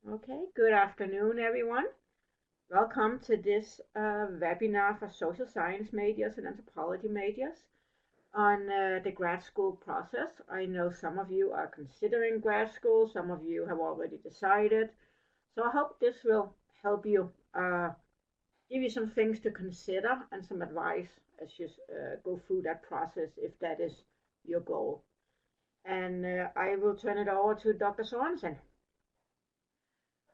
Okay, good afternoon, everyone. Welcome to this webinar for social science majors and anthropology majors on the grad school process. I know some of you are considering grad school, some of you have already decided. So I hope this will help you, give you some things to consider and some advice as you go through that process if that is your goal. And I will turn it over to Dr. Sorensen.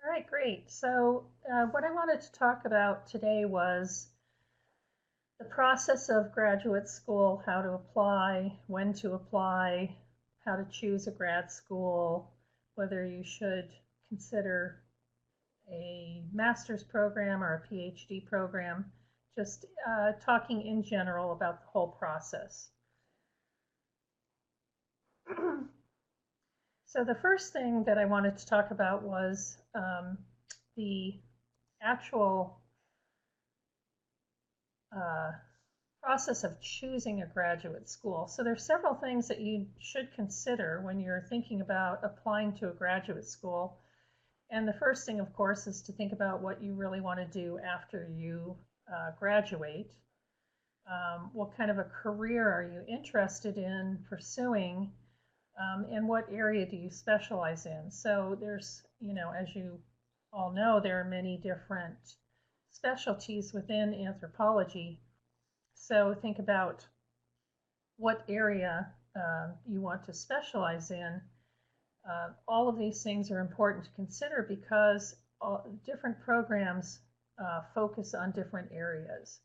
All right, great. So, what I wanted to talk about today was the process of graduate school, how to apply, when to apply, how to choose a grad school, whether you should consider a master's program or a PhD program, just talking in general about the whole process. So, the first thing that I wanted to talk about was the actual uh, process of choosing a graduate school. So there's several things that you should consider when you're thinking about applying to a graduate school. And the first thing, of course, is to think about what you really want to do after you graduate. What kind of a career are you interested in pursuing? And what area do you specialize in? So there's, as you all know, there are many different specialties within anthropology. So think about what area you want to specialize in. All of these things are important to consider because different programs focus on different areas.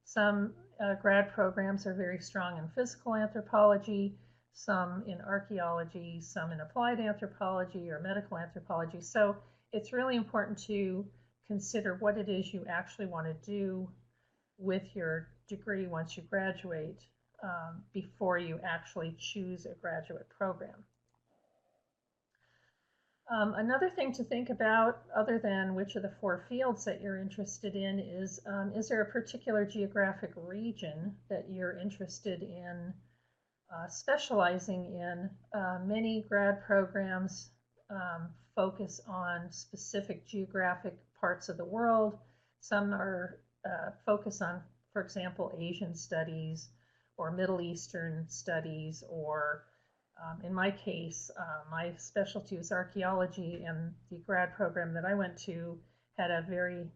Some grad programs are very strong in physical anthropology, some in archaeology, some in applied anthropology or medical anthropology. So it's really important to consider what it is you actually want to do with your degree once you graduate before you actually choose a graduate program. Another thing to think about, other than which of the four fields that you're interested in, is there a particular geographic region that you're interested in specializing in? Many grad programs focus on specific geographic parts of the world. Some are focus on, for example, Asian studies or Middle Eastern studies, or in my case, my specialty was archaeology, and the grad program that I went to had a very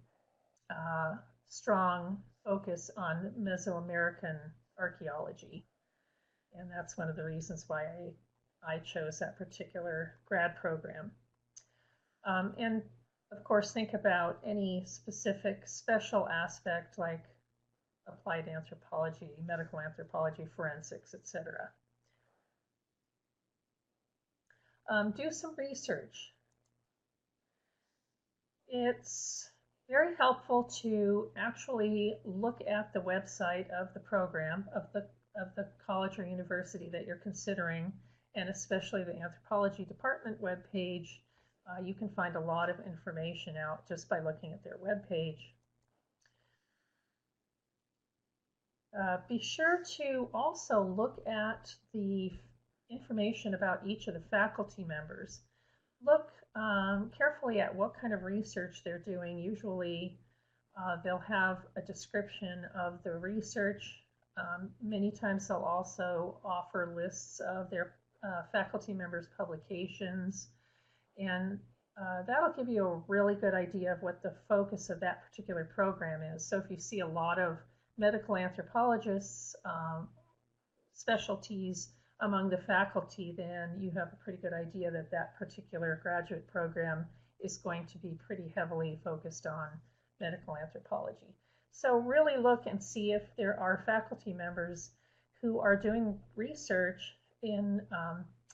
uh, strong focus on Mesoamerican archaeology. And that's one of the reasons why I chose that particular grad program. And of course, think about any specific special aspect like applied anthropology, medical anthropology, forensics, etc. Do some research. It's very helpful to actually look at the website of the program, of the college or university that you're considering, and especially the anthropology department webpage. You can find a lot of information out just by looking at their webpage. Be sure to also look at the information about each of the faculty members. Look carefully at what kind of research they're doing. Usually they'll have a description of the research. Many times they'll also offer lists of their faculty members' publications, and that'll give you a really good idea of what the focus of that particular program is. So if you see a lot of medical anthropologists, specialties among the faculty, then you have a pretty good idea that that particular graduate program is going to be pretty heavily focused on medical anthropology. So really look and see if there are faculty members who are doing research in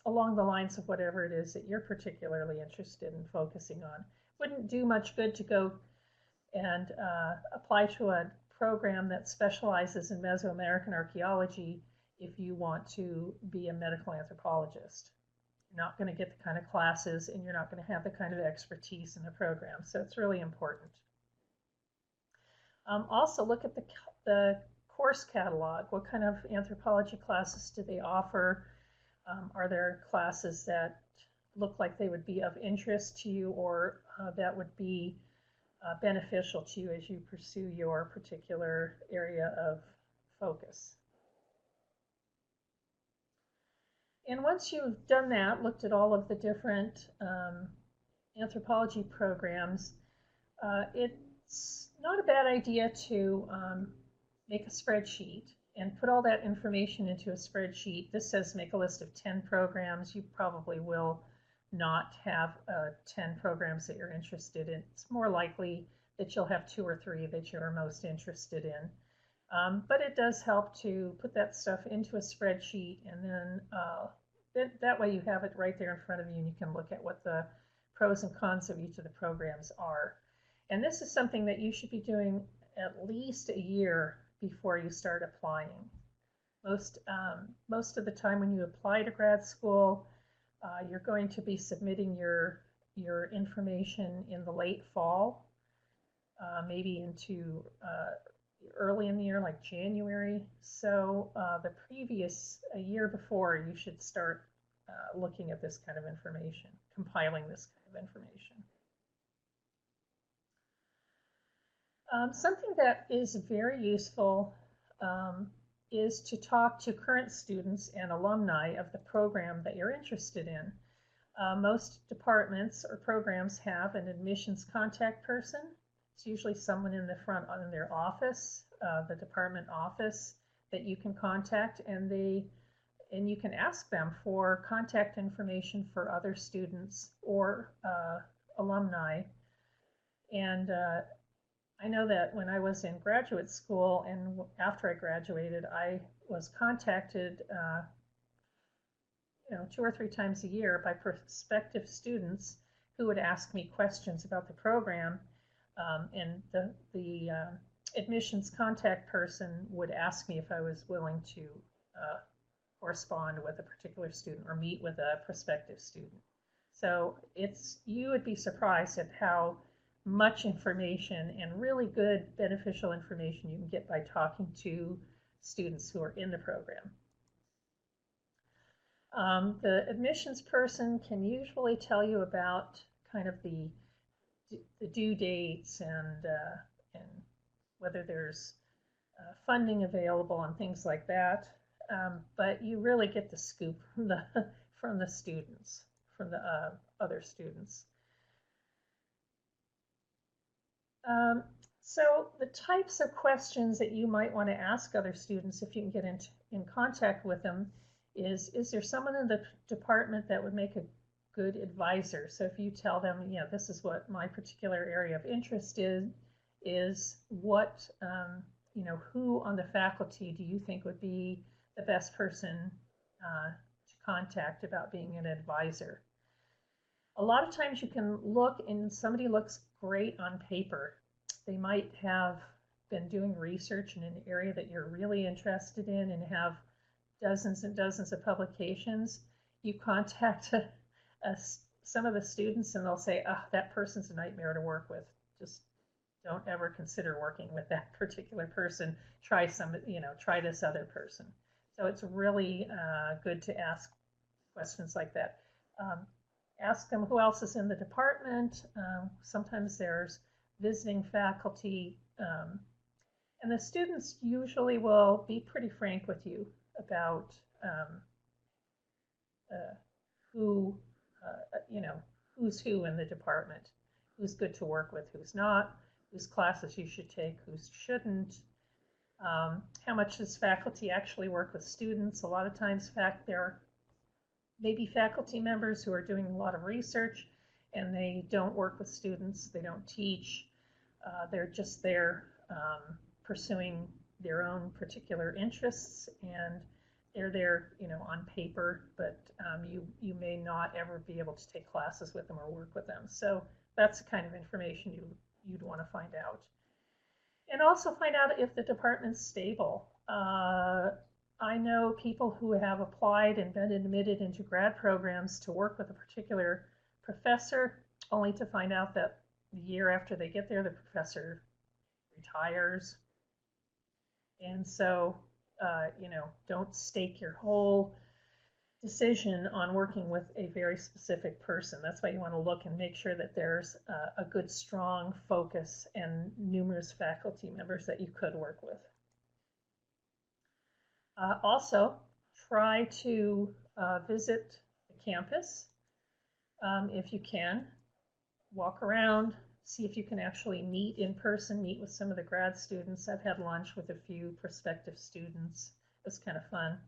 along the lines of whatever it is that you're particularly interested in focusing on. Wouldn't do much good to go and apply to a program that specializes in Mesoamerican archaeology if you want to be a medical anthropologist. You're not going to get the kind of classes and you're not going to have the kind of expertise in the program. So it's really important. Also, look at the course catalog. What kind of anthropology classes do they offer? Are there classes that look like they would be of interest to you, or that would be beneficial to you as you pursue your particular area of focus. And once you've done that, looked at all of the different anthropology programs, it's not a bad idea to make a spreadsheet and put all that information into a spreadsheet. This says make a list of 10 programs. You probably will not have 10 programs that you're interested in. It's more likely that you'll have 2 or 3 that you're most interested in. But it does help to put that stuff into a spreadsheet, and then that way you have it right there in front of you, and you can look at what the pros and cons of each of the programs are. And this is something that you should be doing at least a year before you start applying. Most of the time when you apply to grad school, you're going to be submitting your information in the late fall, maybe into early in the year, like January. So a year before, you should start looking at this kind of information, compiling this kind of information. Something that is very useful is to talk to current students and alumni of the program that you're interested in. Most departments or programs have an admissions contact person. It's usually someone in the front in their office, the department office, that you can contact, and you can ask them for contact information for other students or alumni. And I know that when I was in graduate school and after I graduated, I was contacted 2 or 3 times a year by prospective students who would ask me questions about the program, and the admissions contact person would ask me if I was willing to correspond with a particular student or meet with a prospective student. So you would be surprised at how much information and really good beneficial information you can get by talking to students who are in the program. The admissions person can usually tell you about kind of the due dates and whether there's funding available and things like that. But you really get the scoop from the students, from the other students. So the types of questions that you might want to ask other students if you can get in contact with them is there someone in the department that would make a good advisor? So if you tell them, this is what my particular area of interest is what, who on the faculty do you think would be the best person to contact about being an advisor? A lot of times you can look and somebody looks great on paper. They might have been doing research in an area that you're really interested in and have dozens and dozens of publications. You contact some of the students and they'll say, oh, that person's a nightmare to work with. Just don't ever consider working with that particular person. Try this other person. So it's really good to ask questions like that. Ask them who else is in the department. Sometimes there's visiting faculty. And the students usually will be pretty frank with you about who's who in the department, who's good to work with, who's not, whose classes you should take, whose shouldn't. How much does faculty actually work with students? A lot of times there may be faculty members who are doing a lot of research and they don't work with students, they don't teach, they're just there pursuing their own particular interests, and they're there, on paper, but you may not ever be able to take classes with them or work with them. So that's the kind of information you'd want to find out. And also find out if the department's stable. I know people who have applied and been admitted into grad programs to work with a particular professor, only to find out that the year after they get there, the professor retires. And so, don't stake your whole decision on working with a very specific person. That's why you want to look and make sure that there's a good, strong focus and numerous faculty members that you could work with. Also, try to visit the campus if you can. Walk around, see if you can actually meet in person, meet with some of the grad students. I've had lunch with a few prospective students. It was kind of fun.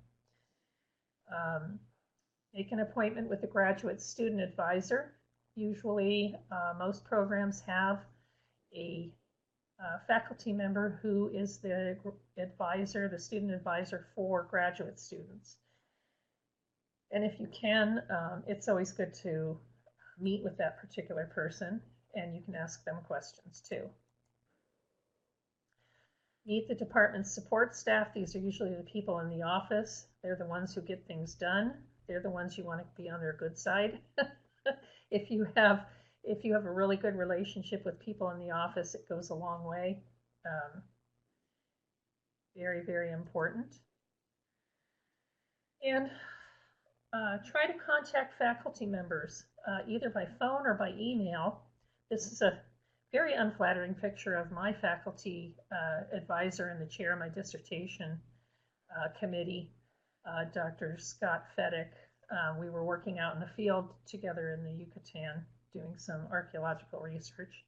Make an appointment with a graduate student advisor. Usually, most programs have a faculty member who is the advisor, the student advisor for graduate students. And if you can, it's always good to meet with that particular person, and you can ask them questions too. Meet the department's support staff. These are usually the people in the office. They're the ones who get things done. They're the ones you want to be on their good side. If you have a really good relationship with people in the office, it goes a long way. Very, very important. And try to contact faculty members, either by phone or by email. This is a very unflattering picture of my faculty advisor and the chair of my dissertation committee, Dr. Scott Fedek. We were working out in the field together in the Yucatan doing some archaeological research.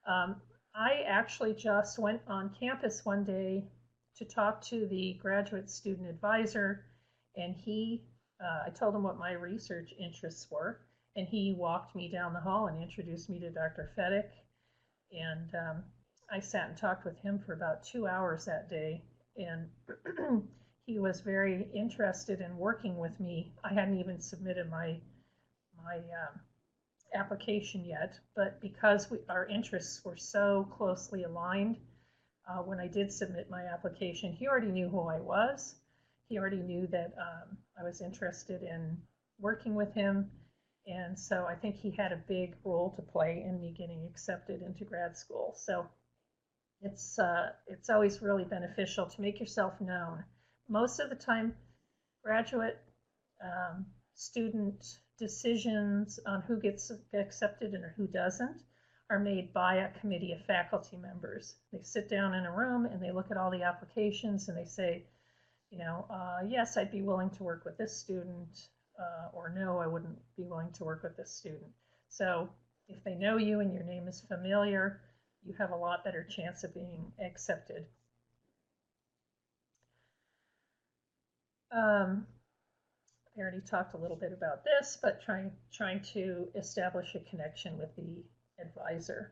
I actually just went on campus one day to talk to the graduate student advisor, and I told him what my research interests were, and he walked me down the hall and introduced me to Dr. Fedek. And I sat and talked with him for about 2 hours that day, and he was very interested in working with me. I hadn't even submitted my application yet, but because our interests were so closely aligned, when I did submit my application, he already knew who I was. He already knew that I was interested in working with him, and so I think he had a big role to play in me getting accepted into grad school. So it's always really beneficial to make yourself known. Most of the time, graduate student decisions on who gets accepted and who doesn't are made by a committee of faculty members. They sit down in a room and they look at all the applications and they say, yes, I'd be willing to work with this student, or no, I wouldn't be willing to work with this student. So if they know you and your name is familiar, you have a lot better chance of being accepted. I already talked a little bit about this, but trying to establish a connection with the advisor.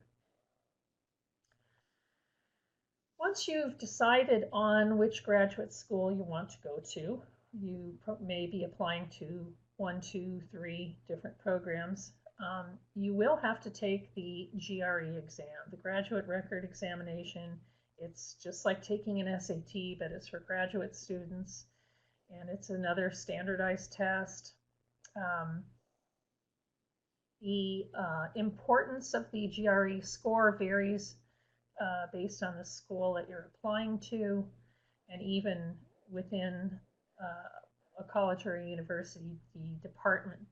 Once you've decided on which graduate school you want to go to, you may be applying to 1, 2, 3 different programs. You will have to take the GRE exam, the Graduate Record Examination. It's just like taking an SAT, but it's for graduate students, and it's another standardized test. The importance of the GRE score varies based on the school that you're applying to, and even within a college or a university,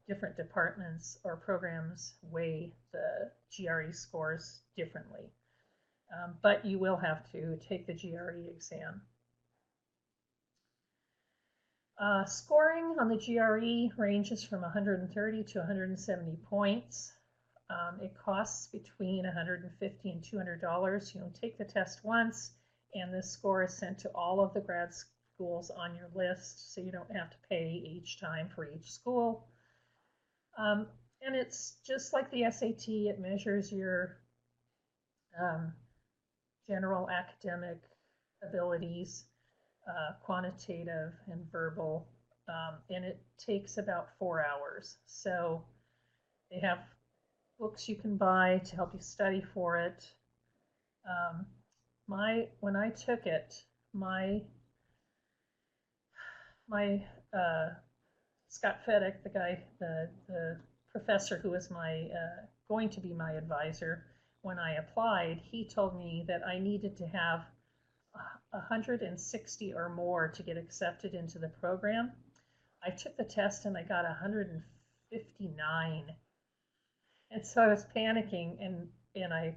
different departments or programs weigh the GRE scores differently. But you will have to take the GRE exam. Scoring on the GRE ranges from 130 to 170 points. It costs between $150 and $200. You take the test once, and the score is sent to all of the grad schools on your list, so you don't have to pay each time for each school. And it's just like the SAT. It measures your general academic abilities, quantitative and verbal, and it takes about 4 hours. So they have books you can buy to help you study for it. When I took it, my Scott Fedek, the professor who was going to be my advisor, when I applied, he told me that I needed to have 160 or more to get accepted into the program. I took the test and I got 159. And so I was panicking, and I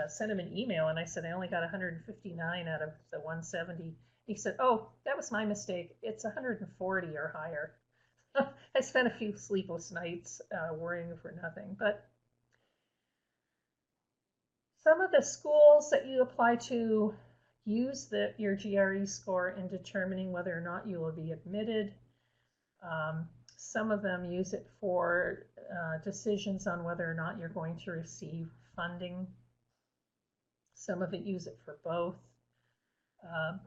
sent him an email and I said, I only got 159 out of the 170. He said, oh, that was my mistake. It's 140 or higher. I spent a few sleepless nights worrying for nothing. But some of the schools that you apply to use your GRE score in determining whether or not you will be admitted. Some of them use it for decisions on whether or not you're going to receive funding. Some of it use it for both.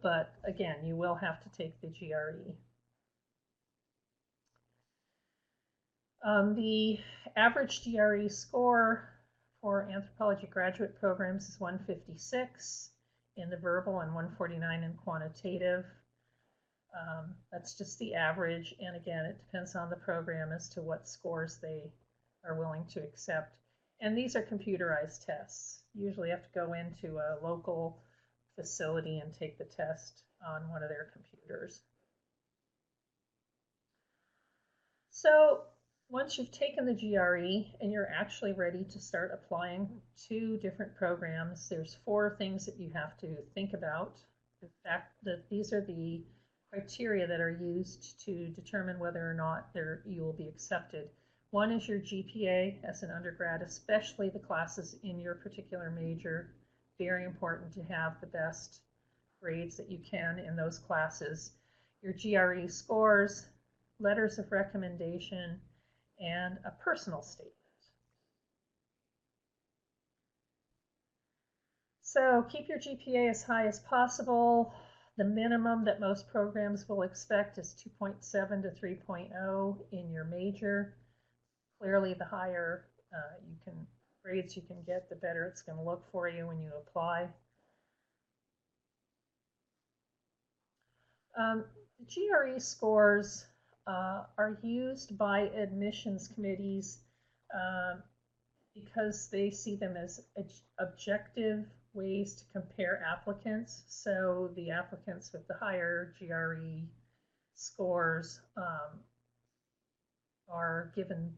But again, you will have to take the GRE. The average GRE score for anthropology graduate programs is 156 in the verbal and 149 in quantitative. That's just the average, and again, it depends on the program as to what scores they are willing to accept. And these are computerized tests. You usually have to go into a local facility and take the test on one of their computers. So once you've taken the GRE and you're actually ready to start applying to different programs, there's 4 things that you have to think about. The fact that these are the criteria that are used to determine whether or not you will be accepted. One is your GPA as an undergrad, especially the classes in your particular major. Very important to have the best grades that you can in those classes. Your GRE scores, letters of recommendation, and a personal statement. So keep your GPA as high as possible. The minimum that most programs will expect is 2.7 to 3.0 in your major. Clearly, the higher grades you can get, the better it's going to look for you when you apply. The GRE scores are used by admissions committees because they see them as objective ways to compare applicants. So the applicants with the higher GRE scores are given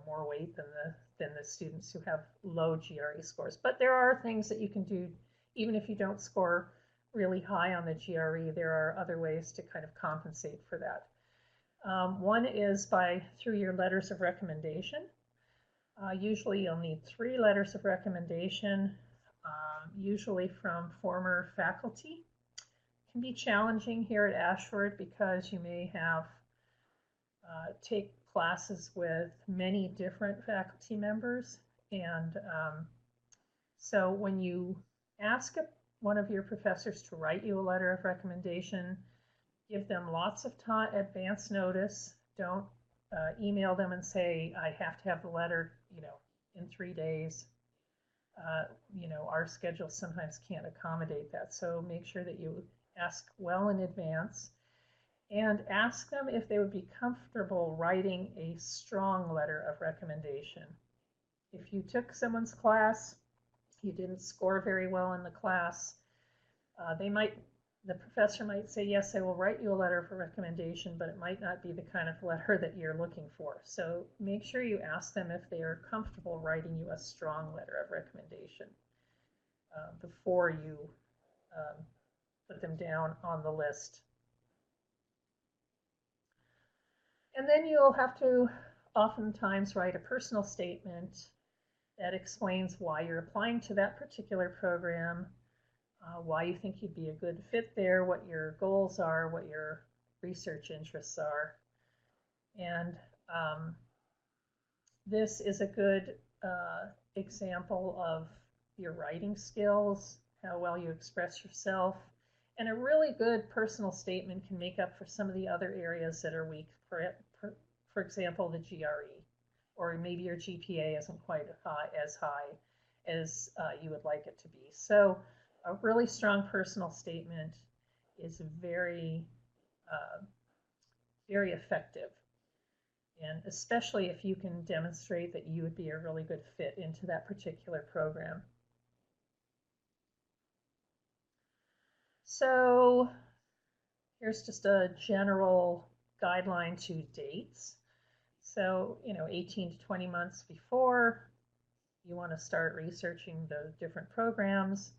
more weight than the students who have low GRE scores. But there are things that you can do even if you don't score really high on the GRE. There are other ways to kind of compensate for that. One is through your letters of recommendation. Usually you'll need 3 letters of recommendation, usually from former faculty. It can be challenging here at Ashford because you may have take classes with many different faculty members, and so when you ask one of your professors to write you a letter of recommendation, give them lots of time, advance notice. Don't email them and say, I have to have the letter, in 3 days. Our schedule sometimes can't accommodate that. So make sure that you ask well in advance and ask them if they would be comfortable writing a strong letter of recommendation. If you took someone's class, you didn't score very well in the class, the professor might say, yes, I will write you a letter of recommendation, but it might not be the kind of letter that you're looking for. So make sure you ask them if they are comfortable writing you a strong letter of recommendation before you put them down on the list. And then you'll have to oftentimes write a personal statement that explains why you're applying to that particular program, why you think you'd be a good fit there, what your goals are, what your research interests are. And this is a good example of your writing skills, how well you express yourself. And a really good personal statement can make up for some of the other areas that are weak. For example, the GRE, or maybe your GPA isn't quite as high as you would like it to be. So a really strong personal statement is very, very effective. And especially if you can demonstrate that you would be a really good fit into that particular program. So here's just a general guideline to dates. So, 18 to 20 months before, you want to start researching the different programs.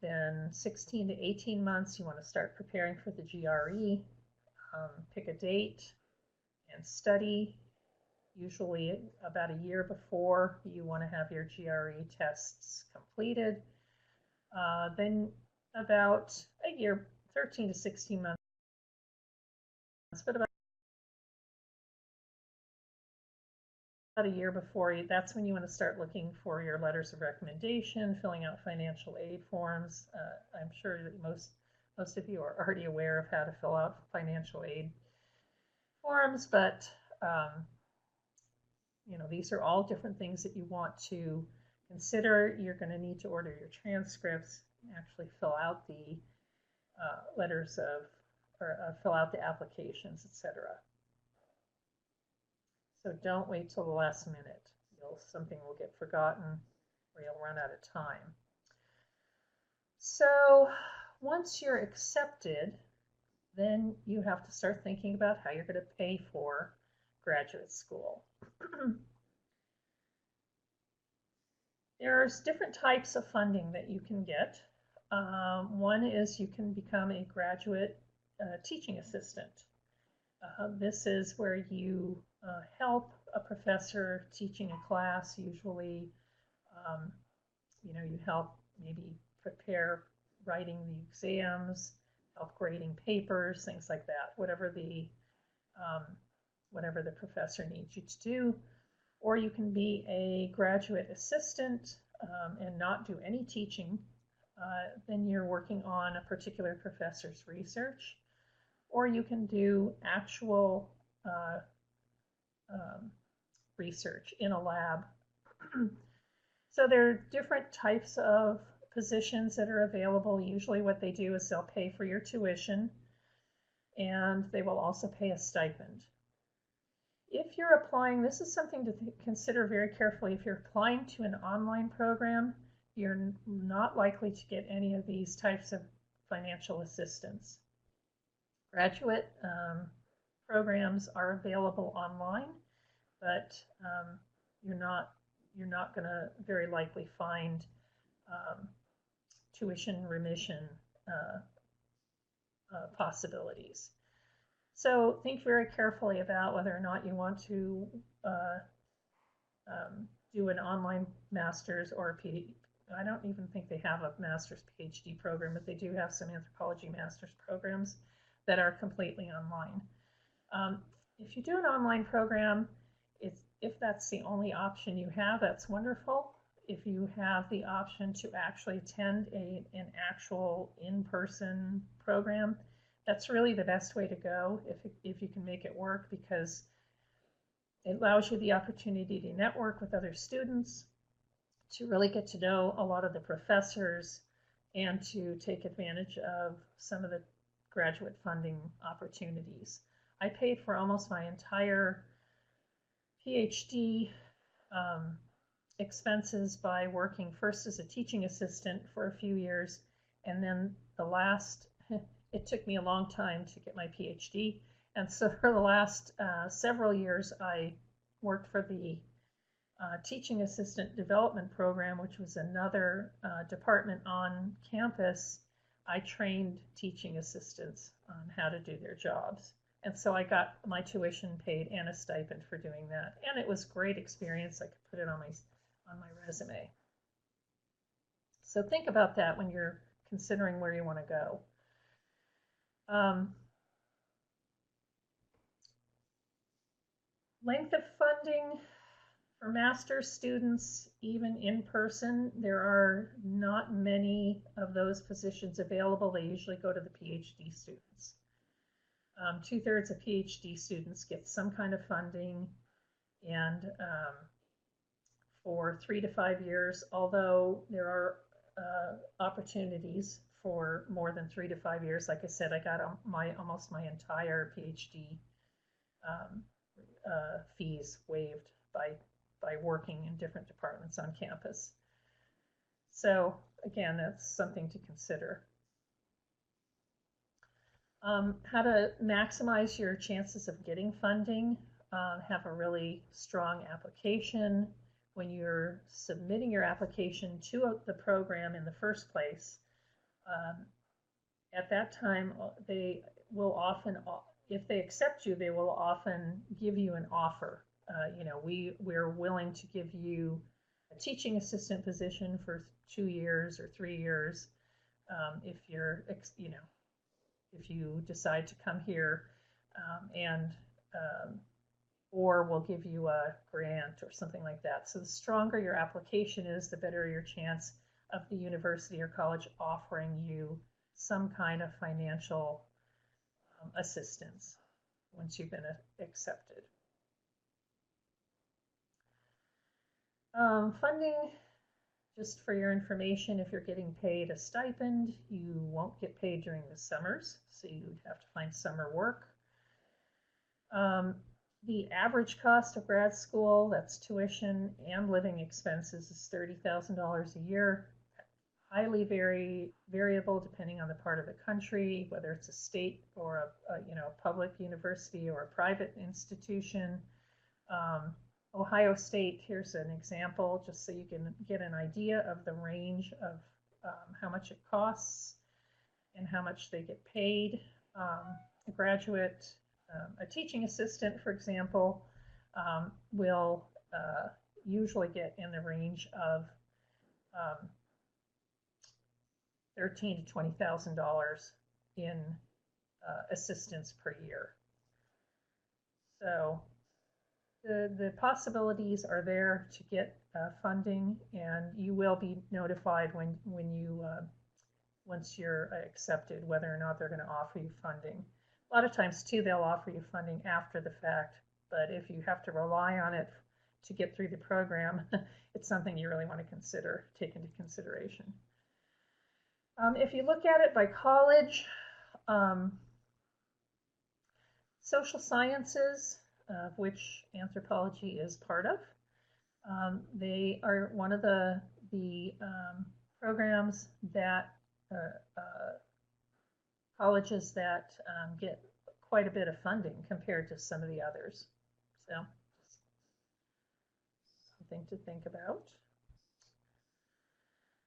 Then 16 to 18 months, you want to start preparing for the GRE. Pick a date and study. Usually about a year before, you want to have your GRE tests completed. Then about a year, 13 to 16 months, but about a year before, that's when you want to start looking for your letters of recommendation, filling out financial aid forms. I'm sure that most of you are already aware of how to fill out financial aid forms, but these are all different things that you want to consider. You're going to need to order your transcripts, actually fill out the letters of, or fill out the applications, etc. So don't wait till the last minute. Something will get forgotten or you'll run out of time. So once you're accepted, then you have to start thinking about how you're going to pay for graduate school. There's different types of funding that you can get. One is you can become a graduate teaching assistant. This is where you help a professor teaching a class. Usually, you help maybe prepare writing the exams, help grading papers, things like that, whatever the professor needs you to do. Or you can be a graduate assistant and not do any teaching. Then you're working on a particular professor's research. Or you can do actual research in a lab. So there are different types of positions that are available. Usually what they do is they'll pay for your tuition, and they will also pay a stipend. If you're applying, this is something to consider very carefully. If you're applying to an online program, you're not likely to get any of these types of financial assistance. Graduate programs are available online, but you're not going to very likely find tuition remission possibilities. So think very carefully about whether or not you want to do an online master's or a PhD. I don't even think they have a master's PhD program, but they do have some anthropology master's programs that are completely online. If you do an online program, if that's the only option you have, that's wonderful. If you have the option to actually attend an actual in-person program, that's really the best way to go if you can make it work, because it allows you the opportunity to network with other students, to really get to know a lot of the professors, and to take advantage of some of the graduate funding opportunities. I paid for almost my entire PhD expenses by working first as a teaching assistant for a few years, and then it took me a long time to get my PhD, and so for the last several years I worked for the teaching assistant development program, which was another department on campus. I trained teaching assistants on how to do their jobs. And so I got my tuition paid and a stipend for doing that. And it was a great experience. I could put it on my resume. So think about that when you're considering where you want to go. Length of funding for master's students, even in person, there are not many of those positions available. They usually go to the PhD students. 2/3 of PhD students get some kind of funding, and for 3 to 5 years, although there are opportunities for more than 3 to 5 years. Like I said, I got almost my entire PhD fees waived by working in different departments on campus. So again, that's something to consider. How to maximize your chances of getting funding. Have a really strong application. When you're submitting your application to the program in the first place, um, at that time, they will often, if they accept you, they will often give you an offer. We're willing to give you a teaching assistant position for 2 years or 3 years, if you're, if you decide to come here, and or we'll give you a grant or something like that. So the stronger your application is, the better your chance of the university or college offering you some kind of financial assistance once you've been accepted. Funding, just for your information, if you're getting paid a stipend, you won't get paid during the summers, so you'd have to find summer work. The average cost of grad school, that's tuition and living expenses, is $30,000 a year. Highly variable depending on the part of the country, whether it's a state or a public university or a private institution. Ohio State, here's an example, just so you can get an idea of the range of how much it costs and how much they get paid. A graduate, a teaching assistant, for example, will usually get in the range of $13,000 to $20,000 in assistance per year. So the possibilities are there to get funding, and you will be notified when you once you're accepted whether or not they're going to offer you funding. A lot of times too, they'll offer you funding after the fact, but if you have to rely on it to get through the program, it's something you really want to take into consideration. If you look at it by college, social sciences, of which anthropology is part of, they are one of the programs that colleges that get quite a bit of funding compared to some of the others. So something to think about.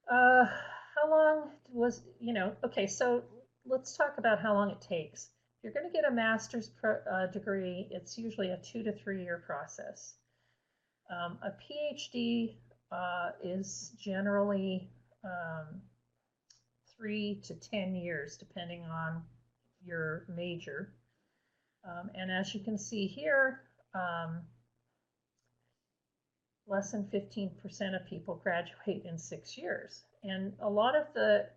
How long was, okay, so let's talk about how long it takes. If you're going to get a master's degree, it's usually a 2 to 3 year process. A PhD is generally 3 to 10 years, depending on your major. And as you can see here, less than 15% of people graduate in 6 years. And a lot of the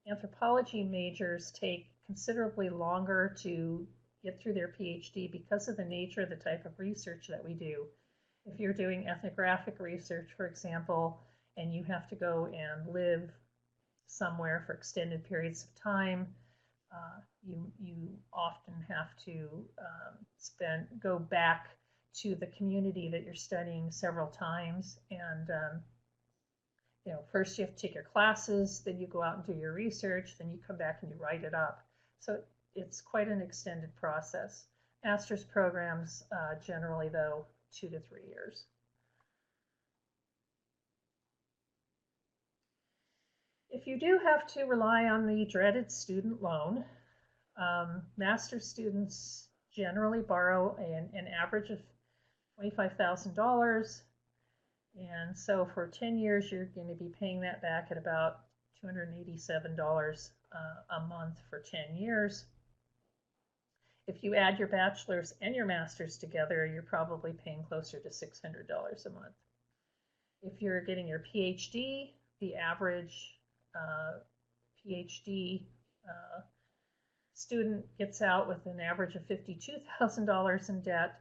anthropology majors take considerably longer to get through their PhD because of the nature of the type of research that we do. If you're doing ethnographic research, for example, and you have to go and live somewhere for extended periods of time, you often have to go back to the community that you're studying several times, and first you have to take your classes, then you go out and do your research, then you come back and you write it up. So it's quite an extended process. Master's programs generally, though, 2 to 3 years. If you do have to rely on the dreaded student loan, master's students generally borrow an average of $25,000. And so for 10 years, you're going to be paying that back at about $287 a month for 10 years. If you add your bachelor's and your master's together, you're probably paying closer to $600 a month. If you're getting your PhD, the average PhD student gets out with an average of $52,000 in debt,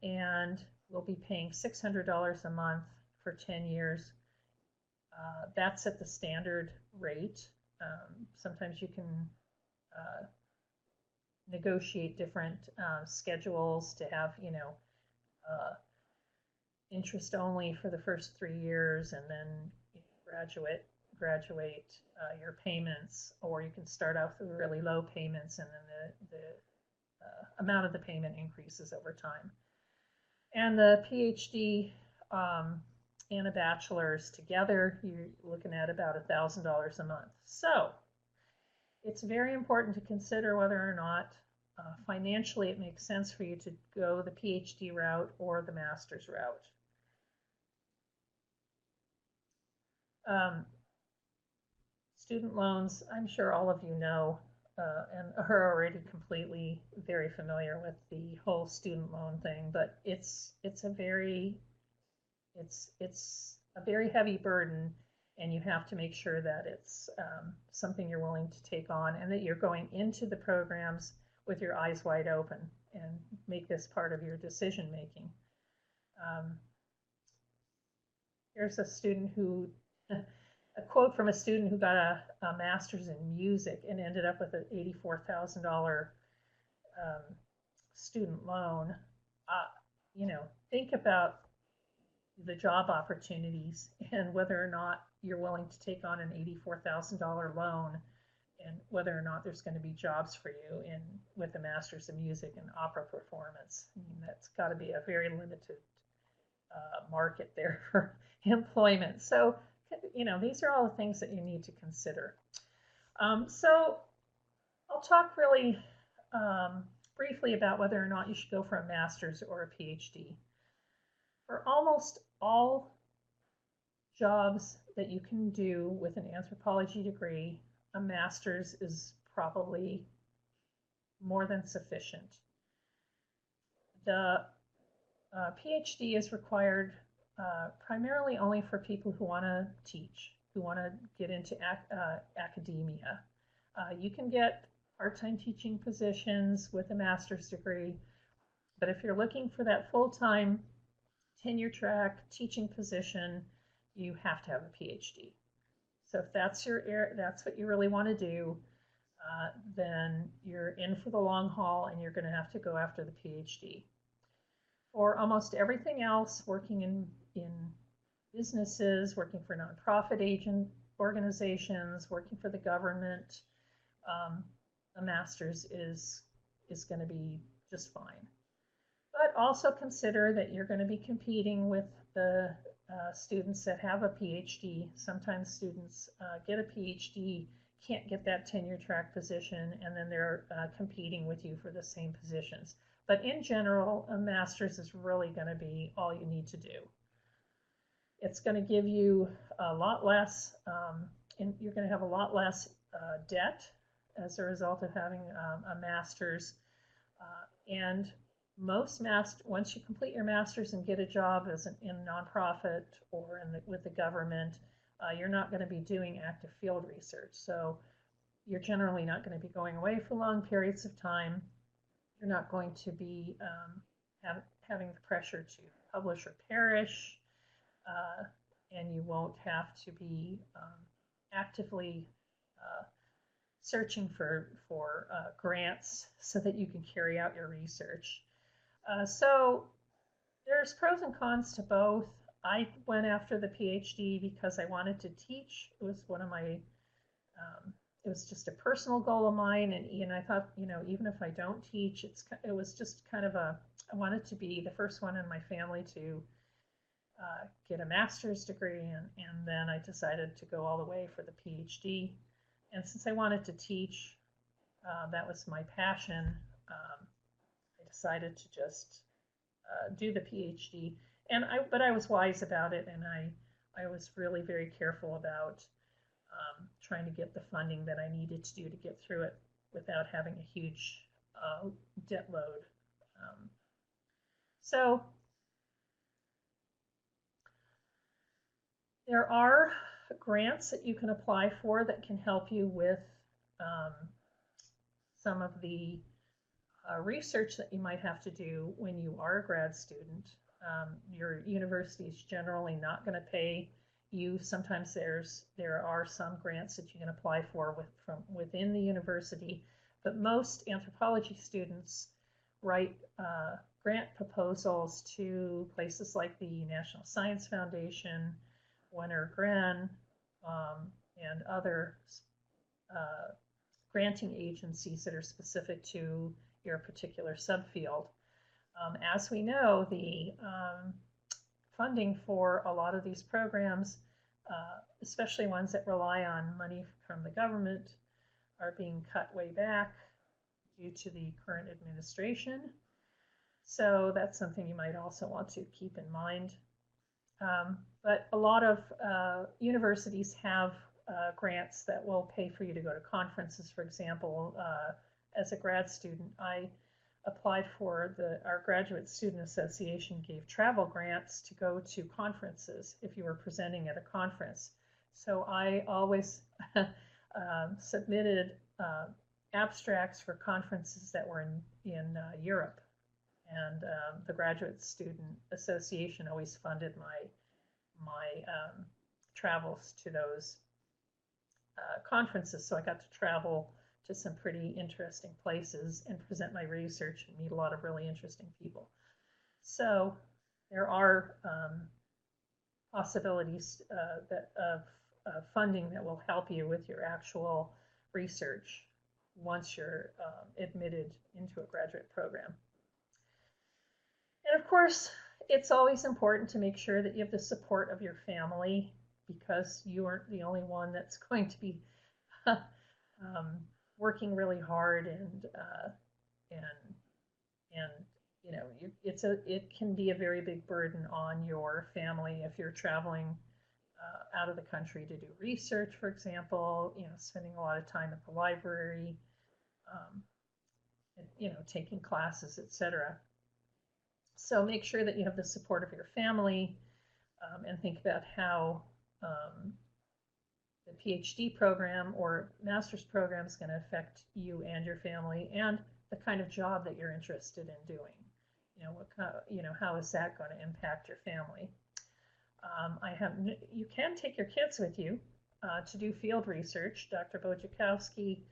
and will be paying $600 a month for 10 years. That's at the standard rate. Sometimes you can negotiate different schedules to have, interest only for the first 3 years, and then graduate graduate your payments, or you can start out with really low payments, and then the amount of the payment increases over time. And the PhD and a bachelor's together, you're looking at about $1,000 a month. So it's very important to consider whether or not financially it makes sense for you to go the PhD route or the master's route. Student loans, I'm sure all of you know and are already completely very familiar with the whole student loan thing, but it's a very heavy burden, and you have to make sure that it's something you're willing to take on, and that you're going into the programs with your eyes wide open and make this part of your decision making. Here's a student who a quote from a student who got a master's in music and ended up with an $84,000 student loan. Think about the job opportunities and whether or not you're willing to take on an $84,000 loan, and whether or not there's going to be jobs for you with a master's in music and opera performance. I mean, that's got to be a very limited market there for employment. So these are all the things that you need to consider. So I'll talk really briefly about whether or not you should go for a master's or a PhD. For almost all jobs that you can do with an anthropology degree, a master's is probably more than sufficient. The PhD is required primarily only for people who want to teach, who want to get into academia. You can get part-time teaching positions with a master's degree, but if you're looking for that full-time tenure track teaching position, you have to have a PhD. So if that's that's what you really want to do, then you're in for the long haul, and you're going to have to go after the PhD. For almost everything else, working in businesses, working for nonprofit organizations, working for the government, a master's is going to be just fine. But also consider that you're going to be competing with the students that have a PhD. Sometimes students get a PhD, can't get that tenure track position, and then they're competing with you for the same positions. But in general, a master's is really going to be all you need to do. It's going to give you a lot less, and you're going to have a lot less debt as a result of having a master's. And once you complete your master's and get a job in a nonprofit or with the government, you're not going to be doing active field research. So you're generally not going to be going away for long periods of time. You're not going to be having the pressure to publish or perish, and you won't have to be actively searching for grants so that you can carry out your research. So there's pros and cons to both. I went after the PhD because I wanted to teach. It was one of my it was just a personal goal of mine, and I thought, even if I don't teach, it was just kind of I wanted to be the first one in my family to get a master's degree, and then I decided to go all the way for the PhD. And since I wanted to teach, that was my passion, I decided to just do the PhD. But I was wise about it, and I was really very careful about trying to get the funding that I needed to do to get through it without having a huge debt load. So there are grants that you can apply for that can help you with some of the research that you might have to do when you are a grad student. Your university is generally not going to pay you. Sometimes there are some grants that you can apply for from within the university, but most anthropology students write grant proposals to places like the National Science Foundation, Wenner-Gren, and other granting agencies that are specific to your particular subfield. As we know, the funding for a lot of these programs, especially ones that rely on money from the government, are being cut way back due to the current administration. So that's something you might also want to keep in mind. But a lot of universities have grants that will pay for you to go to conferences. For example, as a grad student, I applied for our Graduate Student Association gave travel grants to go to conferences if you were presenting at a conference. So I always submitted abstracts for conferences that were in Europe. And the Graduate Student Association always funded my travels to those conferences. So I got to travel to some pretty interesting places and present my research and meet a lot of really interesting people. So there are possibilities of funding that will help you with your actual research once you're admitted into a graduate program. And of course, it's always important to make sure that you have the support of your family, because you aren't the only one that's going to be working really hard, and you know, it can be a very big burden on your family if you're traveling out of the country to do research, for example. You know, spending a lot of time at the library, you know, taking classes, etc. So make sure that you have the support of your family, and think about how the PhD program or master's program is going to affect you and your family, and the kind of job that you're interested in doing. You know, what kind of, you know, how is that going to impact your family? You can take your kids with you to do field research. Dr. Bojakowski,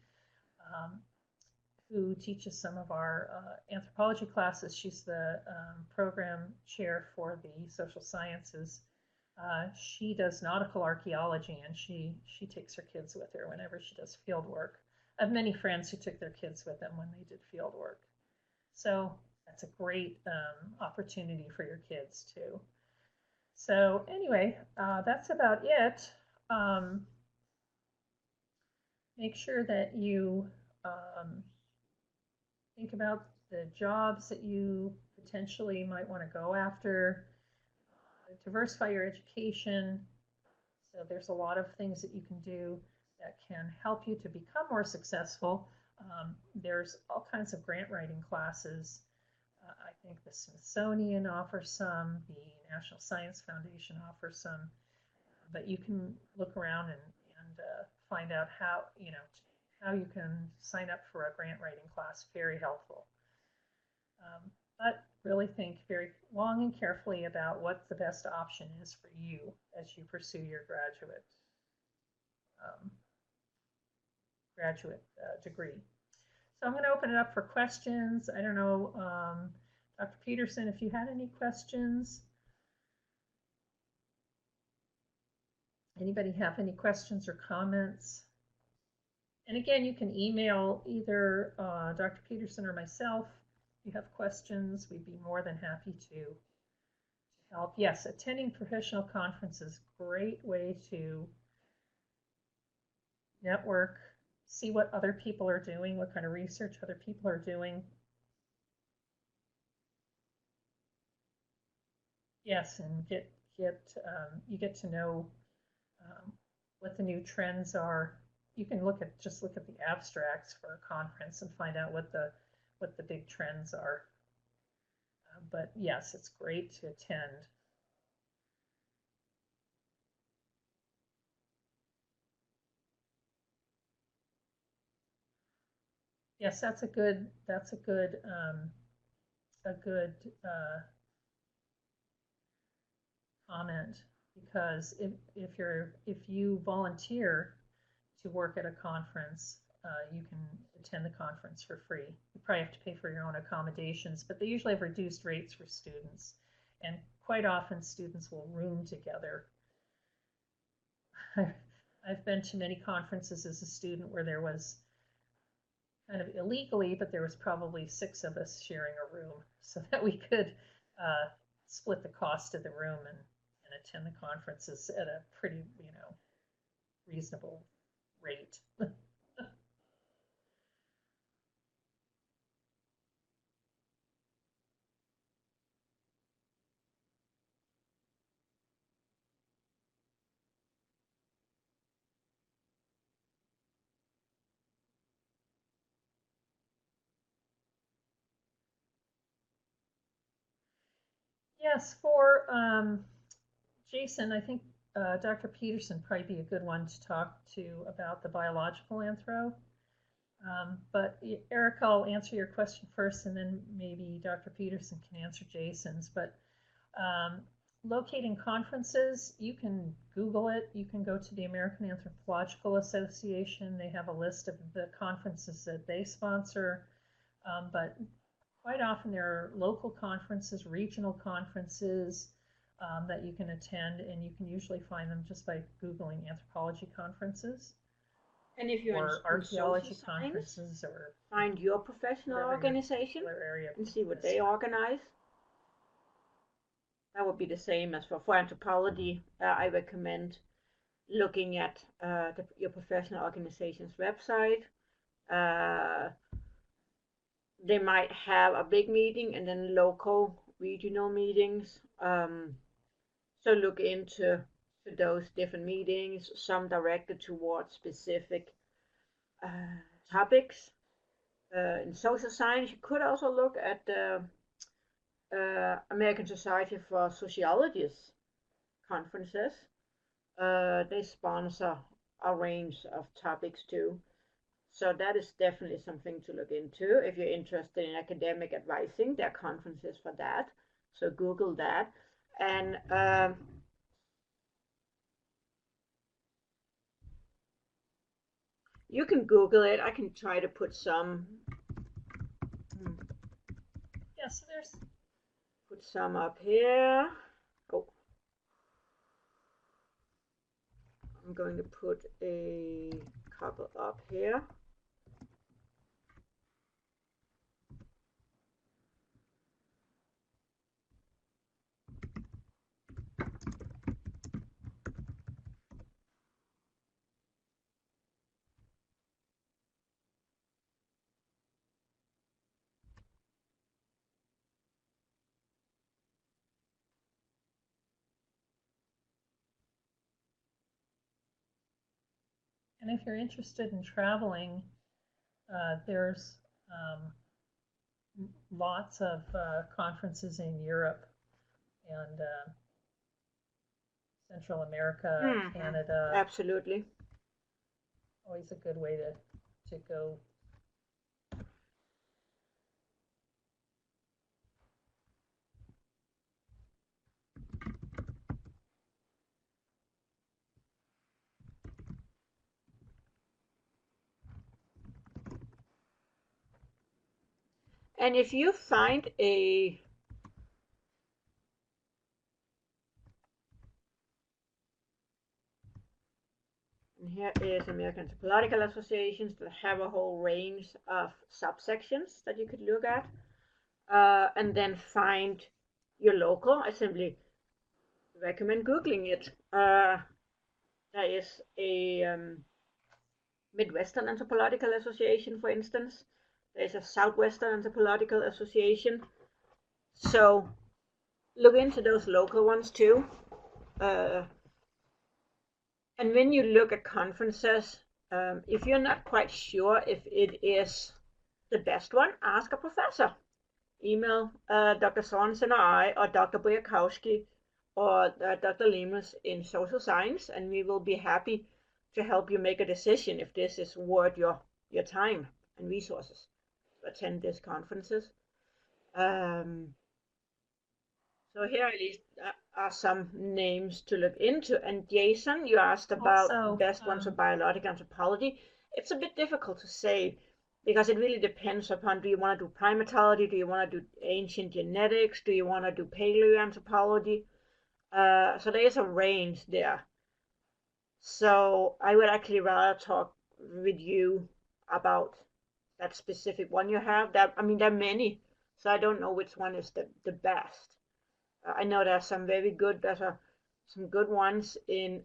who teaches some of our anthropology classes, she's the program chair for the social sciences. She does nautical archaeology, and she takes her kids with her whenever she does field work. I have many friends who took their kids with them when they did field work. So that's a great opportunity for your kids too. So anyway, that's about it. Make sure that you think about the jobs that you potentially might want to go after. Diversify your education. So there's a lot of things that you can do that can help you to become more successful. There's all kinds of grant writing classes. I think the Smithsonian offers some, the National Science Foundation offers some, but you can look around and find out how, you know, how you can sign up for a grant writing class. Very helpful. But really think very long and carefully about what the best option is for you as you pursue your graduate degree. So I'm going to open it up for questions. I don't know, Dr. Peterson, if you had any questions. Anybody have any questions or comments? And again, you can email either Dr. Peterson or myself if you have questions. We'd be more than happy to help. Yes, attending professional conferences, great way to network, see what other people are doing, what kind of research other people are doing. Yes, and you get to know what the new trends are. You can just look at the abstracts for a conference and find out what the big trends are. But yes, it's great to attend. Yes, that's a good comment, because if you volunteer to work at a conference, you can attend the conference for free. You probably have to pay for your own accommodations, but they usually have reduced rates for students, and quite often students will room together. I've been to many conferences as a student where there was kind of illegally, but there was probably 6 of us sharing a room so that we could split the cost of the room and attend the conferences at a pretty, reasonable rate. Yes, for Jason, I think Dr. Peterson probably be a good one to talk to about the biological anthro. But Eric, I'll answer your question first, and then maybe Dr. Peterson can answer Jason's. But um, locating conferences, you can Google it. You can go to the American Anthropological Association. They have a list of the conferences that they sponsor. But quite often there are local conferences, regional conferences that you can attend, and you can usually find them just by Googling anthropology conferences. And if you're or archaeology conferences, or find your professional organization and see what they organize. That would be the same as for anthropology. I recommend looking at your professional organization's website. They might have a big meeting and then local regional meetings. So look into those different meetings, some directed towards specific topics. In social science, you could also look at the American Society for Sociologists conferences. They sponsor a range of topics too. So that is definitely something to look into if you're interested in academic advising. There are conferences for that. So Google that. And you can Google it. I can try to put some. Yeah, so there's. Put some up here. Oh. I'm going to put a couple up here. And if you're interested in traveling, there's lots of conferences in Europe and Central America, Canada. Absolutely. Always a good way to go. And if you find a and here is American Anthropological Associations that have a whole range of subsections that you could look at, and then find your local. I simply recommend Googling it. There is a Midwestern Anthropological Association, for instance. There's a Southwestern Anthropological Association. So look into those local ones too. And when you look at conferences, if you're not quite sure if it is the best one, ask a professor. Email Dr. Sorensen or I, or Dr. Bojakowski, or Dr. Lemus in social science, and we will be happy to help you make a decision if this is worth your time and resources to attend these conferences. So here at least are some names to look into. And Jason, you asked about also, best ones for biological anthropology. It's a bit difficult to say because it really depends upon, do you want to do primatology? Do you want to do ancient genetics? Do you want to do paleoanthropology? So there is a range there. So I would actually rather talk with you about that specific one you have. That I mean, there are many, so I don't know which one is the best. I know there's some very good. There's some good ones in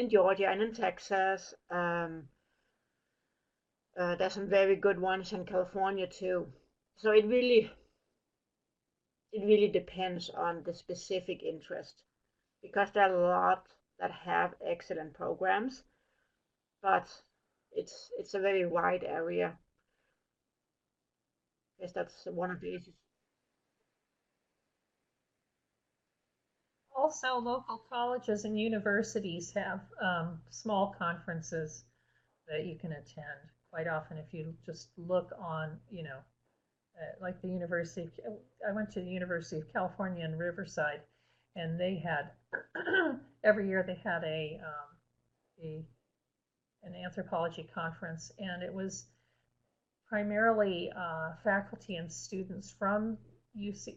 Georgia and in Texas. There's some very good ones in California too. So it really depends on the specific interest because there are a lot that have excellent programs, but it's a very wide area. I guess that's one of the issues. Also, local colleges and universities have small conferences that you can attend. Quite often, if you just look on, like the University of, I went to the University of California in Riverside, and they had every year they had a an anthropology conference, and it was primarily faculty and students from UC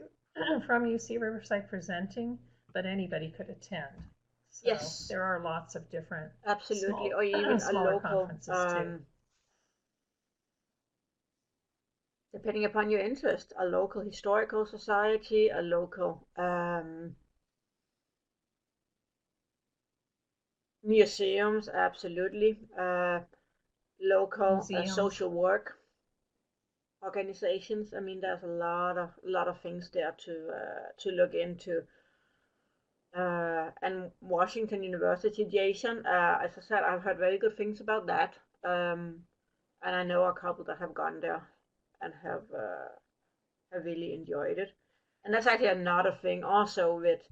from UC Riverside presenting, but anybody could attend. So Yes, there are lots of different absolutely. small Or even a smaller local, conferences too. depending upon your interest, a local historical society, a local museums, absolutely. Local Museums. social work organizations. I mean, there's a lot of things there to look into. And Washington University, Jason, as I said, I've heard very good things about that. And I know a couple that have gone there and have really enjoyed it. And that's actually another thing also with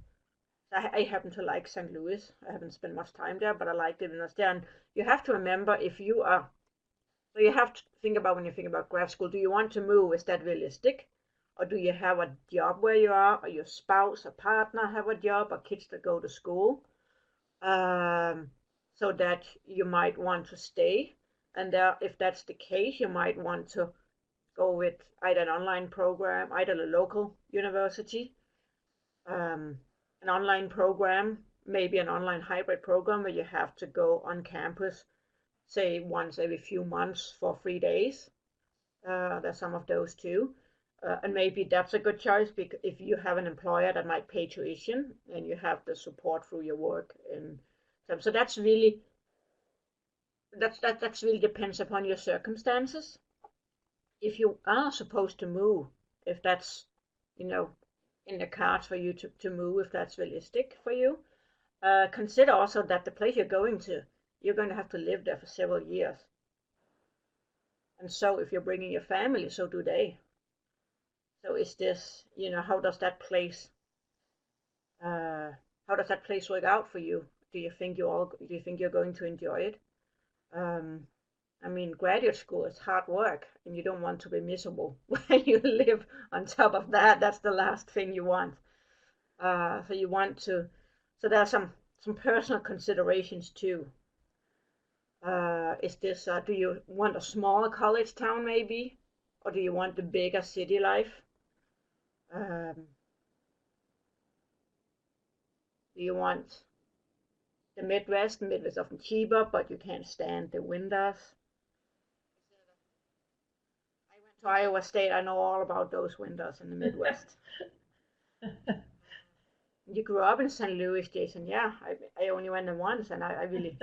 I happen to like St. Louis. I haven't spent much time there, but I liked it when I was there. And you have to remember if you are so you have to think about when you think about grad school, do you want to move? Is that realistic? Or do you have a job where you are, or your spouse or partner have a job, or kids that go to school? So that you might want to stay. And if that's the case, you might want to go with either an online program, either a local university, um, an online program, maybe an online hybrid program where you have to go on campus, say once every few months for 3 days. There's some of those too. And maybe that's a good choice because if you have an employer that might pay tuition and you have the support through your work and so that's really depends upon your circumstances. If you are supposed to move, if that's you know in the cards for you to move, if that's realistic for you, consider also that the place you're going to, you're going to have to live there for several years. And so if you're bringing your family, so do they. So is this, uh, how does that place work out for you? Do you think you're going to enjoy it? Um, I mean, graduate school is hard work, and you don't want to be miserable when you live on top of that. That's the last thing you want. So you want to. So there are some personal considerations too. Do you want a small college town maybe, or do you want the bigger city life? Um, do you want the Midwest? The Midwest is often cheaper, but you can't stand the winters. I went to Iowa State. I know all about those winters in the Midwest. You grew up in St. Louis, Jason. Yeah, I only went there once, and I really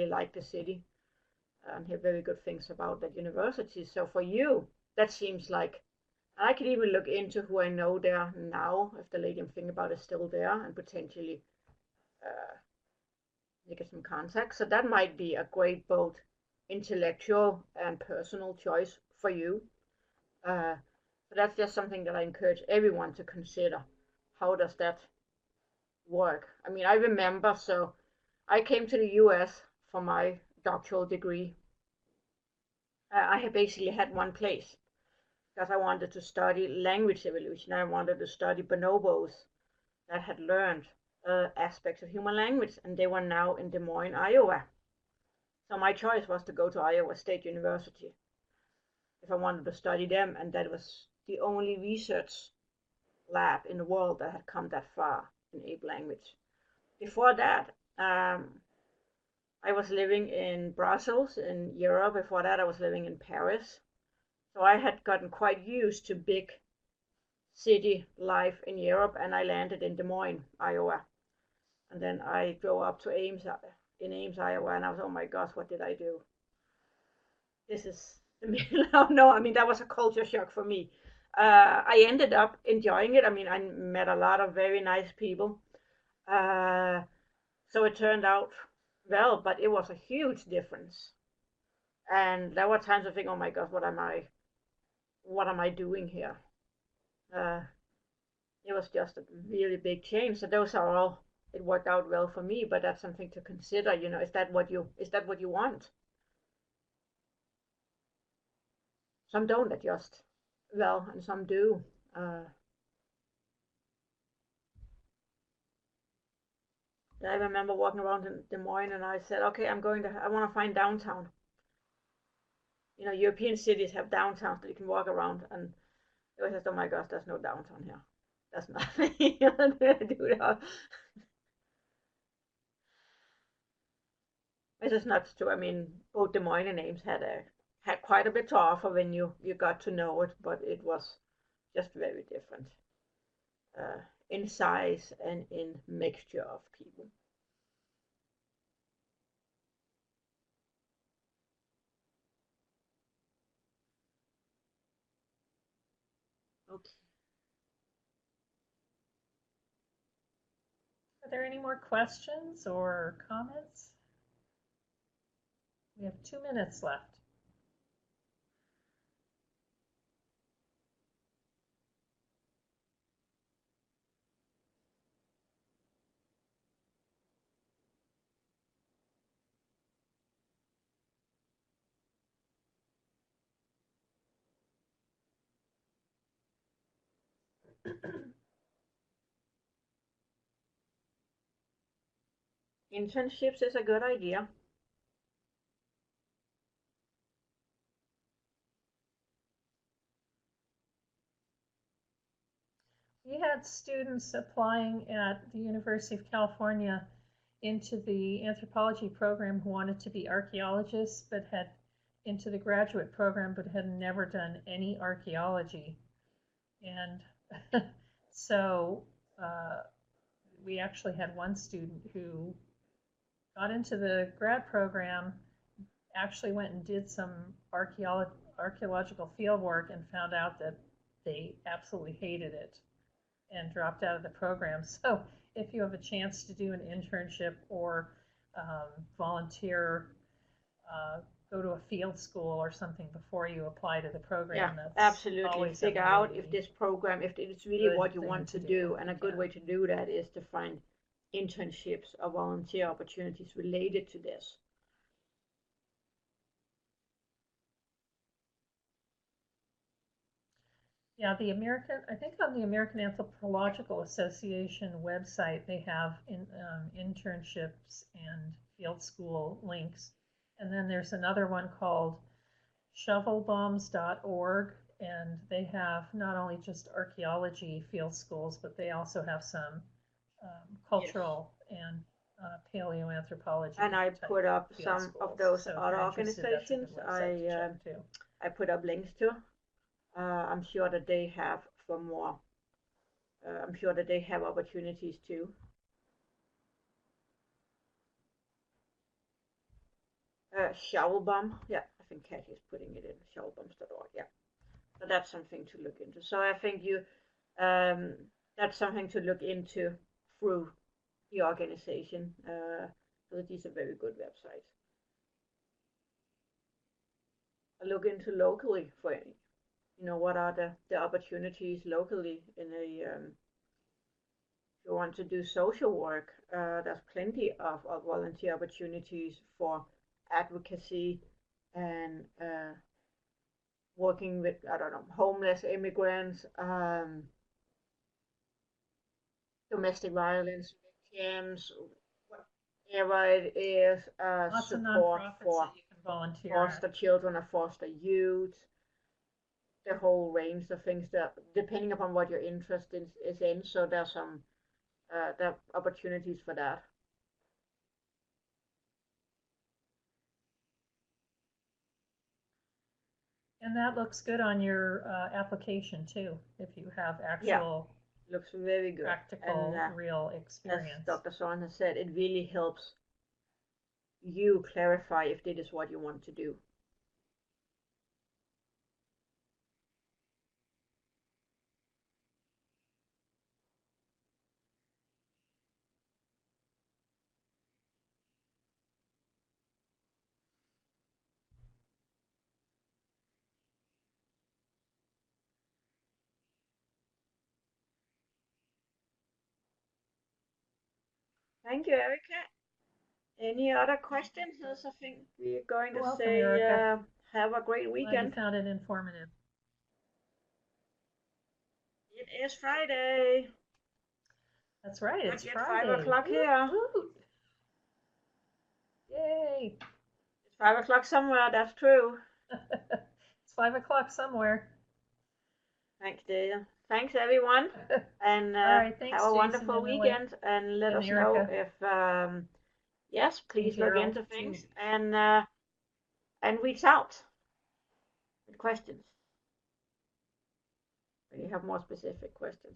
like the city and hear very good things about that university. So for you, that seems like I could even look into who I know there now, if the lady I'm thinking about is still there, and potentially uh, get some contacts. So that might be a great both intellectual and personal choice for you. Uh, so that's just something that I encourage everyone to consider. How does that work? I mean, I remember, so I came to the US for my doctoral degree. I had basically had one place because I wanted to study language evolution. I wanted to study bonobos that had learned aspects of human language, and they were now in Des Moines, Iowa. So my choice was to go to Iowa State University if I wanted to study them, and that was the only research lab in the world that had come that far in ape language. Before that, I was living in Brussels in Europe. Before that, I was living in Paris. So I had gotten quite used to big city life in Europe, and I landed in Des Moines, Iowa. And then I drove up to Ames, in Ames, Iowa, and I was, oh my gosh, what did I do? This is, no, I mean, that was a culture shock for me. I ended up enjoying it. I mean, I met a lot of very nice people. Uh, so it turned out well, but it was a huge difference. And there were times I think, oh my God, what am I doing here? Uh, it was just a really big change. So those are all. It worked out well for me, but that's something to consider. Is that what you want? Some don't adjust well, and some do. Uh, I remember walking around in Des Moines, and I said, okay, I want to find downtown. European cities have downtowns that you can walk around, and it was just, oh my gosh, there's no downtown here. That's nothing. Do that. This is not true. I mean, both Des Moines and Ames had quite a bit to offer when you got to know it, but it was just very different uh, in size and in mixture of people. Okay. Are there any more questions or comments? We have 2 minutes left. Internships is a good idea. We had students applying at the University of California into the anthropology program who wanted to be archaeologists, but had into the graduate program, but had never done any archaeology. And so we actually had one student who got into the grad program, actually went and did some archaeological field work and found out that they absolutely hated it and dropped out of the program. So if you have a chance to do an internship or volunteer, go to a field school or something before you apply to the program, Yeah, that's absolutely. always a Figure out if really this program, if it's really good what you thing want to to do. do. And a good Yeah. way to do that is to find internships or volunteer opportunities related to this. Yeah, I think on the American Anthropological Association website, they have internships and field school links. And then there's another one called shovelbombs.org, and they have not only just archaeology field schools, but they also have some Yes. cultural and And paleoanthropology I type put up field some of schools. those So if other you're interested, that's a organizations. good website to check too. I put up links to. I'm sure that they have for more. I'm sure that they have opportunities too. Shovelbomb. Yeah, I think Kathy's putting it in shovelbombs.org. Yeah. So that's something to look into. So I think um, that's something to look into through the organization. So these are very good websites. I look into locally for what are the opportunities locally in a if you want to do social work. There's plenty of volunteer opportunities for advocacy and working with, I don't know, homeless immigrants, domestic violence victims, whatever it is, Lots of support nonprofits for that you can volunteer at. foster children or foster youth, the whole range of things that, depending upon what your interest is in. So there's there are opportunities for that. And that looks good on your application too, if you have Yeah, actual looks very good. And practical, real as experience. Dr. Soren has said, it really helps you clarify if this is what you want to do. Thank you, Erica. Any other questions? Else I think we're going You're to welcome, say Erica. have a great Glad you weekend. found it informative. It is Friday. That's right, Not it's yet 5 Friday. o'clock here. Woot! Yay! It's 5 o'clock somewhere, that's true. It's 5 o'clock somewhere. Thanks, Dana. Thanks, everyone. And All right, have thanks, a Jason wonderful and Elaine weekend. And let and us know Erica if, yes, and please look Carol into too. things and reach out with questions when you have more specific questions.